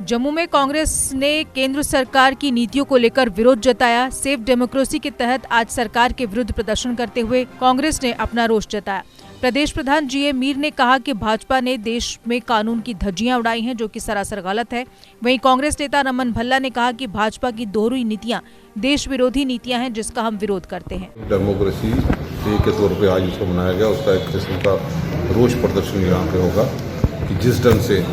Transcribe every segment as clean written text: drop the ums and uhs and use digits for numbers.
जम्मू में कांग्रेस ने केंद्र सरकार की नीतियों को लेकर विरोध जताया। सेफ डेमोक्रेसी के तहत आज सरकार के विरुद्ध प्रदर्शन करते हुए कांग्रेस ने अपना रोष जताया। प्रदेश प्रधान जीए मीर ने कहा कि भाजपा ने देश में कानून की धज्जियां उड़ाई हैं, जो कि सरासर गलत है। वहीं कांग्रेस नेता रमन भल्ला ने कहा कि भाजपा की दोहरी नीतियां देश विरोधी नीतियां हैं, जिसका हम विरोध करते हैं। डेमोक्रेसी डे के तौर पे आज इसको मनाया गया। उसका एक किस्म का रोष प्रदर्शन यहाँ पे होगा कि जिस ढंग से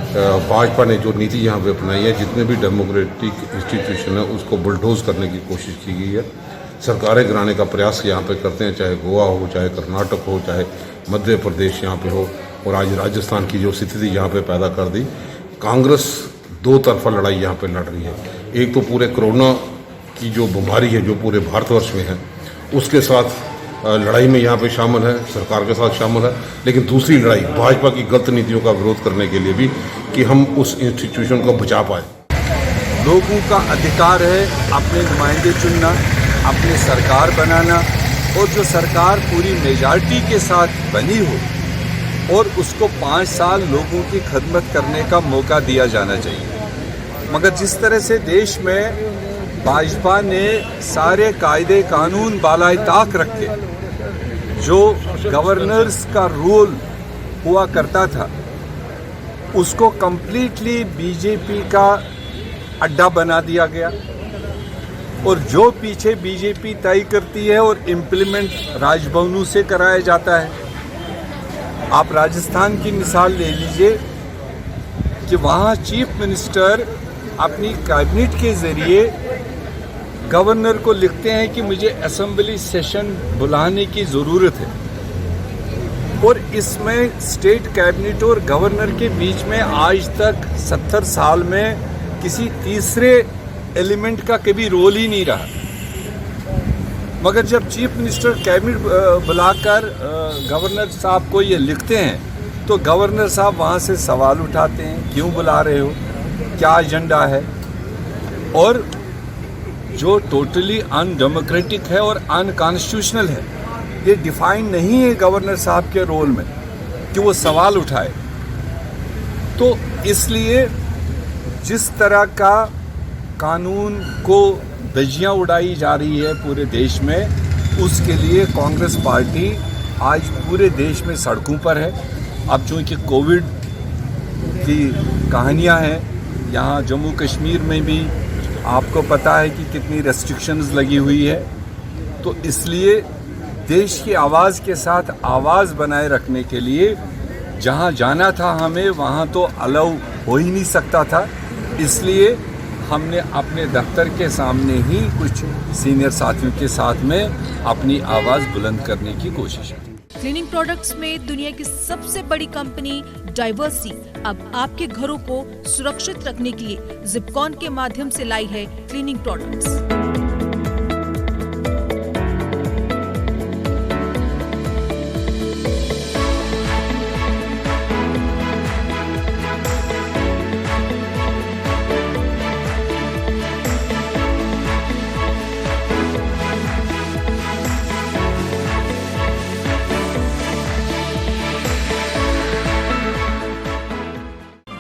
भाजपा ने जो नीति यहाँ पे अपनाई है, जितने भी डेमोक्रेटिक इंस्टीट्यूशन है उसको बुलडोज करने की कोशिश की गई है। सरकारें गिराने का प्रयास यहाँ पे करते हैं, चाहे गोवा हो, चाहे कर्नाटक हो, चाहे मध्य प्रदेश यहाँ पे हो, और आज राजस्थान की जो स्थिति यहाँ पे पैदा कर दी। कांग्रेस दो तरफा लड़ाई यहाँ पे लड़ रही है। एक तो पूरे कोरोना की जो बीमारी है जो पूरे भारतवर्ष में है उसके साथ लड़ाई में यहाँ पे शामिल है, सरकार के साथ शामिल है, लेकिन दूसरी लड़ाई भाजपा की गलत नीतियों का विरोध करने के लिए भी कि हम उस इंस्टीट्यूशन को बचा पाए। लोगों का अधिकार है अपने नुमाइंदे चुनना, अपनी सरकार बनाना, और जो सरकार पूरी मेजॉरिटी के साथ बनी हो और उसको 5 साल लोगों की खदमत करने का मौका दिया जाना चाहिए। मगर जिस तरह से देश में भाजपा ने सारे कायदे कानून बालाए ताक रख के जो गवर्नर्स का रोल हुआ करता था उसको कंप्लीटली बीजेपी का अड्डा बना दिया गया, और जो पीछे बीजेपी तय करती है और इम्प्लीमेंट राजभवनों से कराया जाता है। आप राजस्थान की मिसाल ले लीजिए कि वहाँ चीफ मिनिस्टर अपनी कैबिनेट के जरिए गवर्नर को लिखते हैं कि मुझे असेंबली सेशन बुलाने की ज़रूरत है, और इसमें स्टेट कैबिनेट और गवर्नर के बीच में आज तक 70 साल में किसी तीसरे एलिमेंट का कभी रोल ही नहीं रहा। मगर जब चीफ मिनिस्टर कैबिनेट बुलाकर गवर्नर साहब को ये लिखते हैं तो गवर्नर साहब वहाँ से सवाल उठाते हैं, क्यों बुला रहे हो, क्या एजेंडा है। और जो टोटली अनडेमोक्रेटिक है और अनकॉन्स्टिट्यूशनल है, ये डिफाइन नहीं है गवर्नर साहब के रोल में कि वो सवाल उठाए। तो इसलिए जिस तरह का कानून को धज्जियां उड़ाई जा रही है पूरे देश में, उसके लिए कांग्रेस पार्टी आज पूरे देश में सड़कों पर है। अब चूँकि कोविड की कहानियां हैं, यहाँ जम्मू कश्मीर में भी आपको पता है कि कितनी रेस्ट्रिक्शंस लगी हुई है, तो इसलिए देश की आवाज़ के साथ आवाज़ बनाए रखने के लिए जहाँ जाना था हमें वहाँ तो अलाउ हो ही नहीं सकता था। इसलिए हमने अपने दफ्तर के सामने ही कुछ सीनियर साथियों के साथ में अपनी आवाज़ बुलंद करने की कोशिश की। क्लीनिंग प्रोडक्ट्स में दुनिया की सबसे बड़ी कंपनी डाइवर्सी अब आपके घरों को सुरक्षित रखने के लिए जिपकॉन के माध्यम से लाई है cleaning products.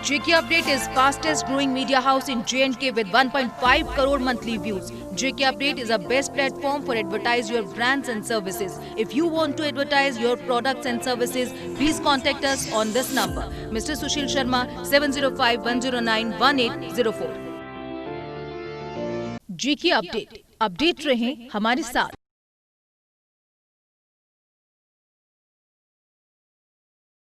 JK Update is fastest growing media house in J&K with 1.5 crore monthly views. JK Update is a best platform for advertise your brands and services. If you want to advertise your products and services, please contact us on this number. Mr. Sushil Sharma 705-109-1804. JK Update. Update रहें हमारे साथ।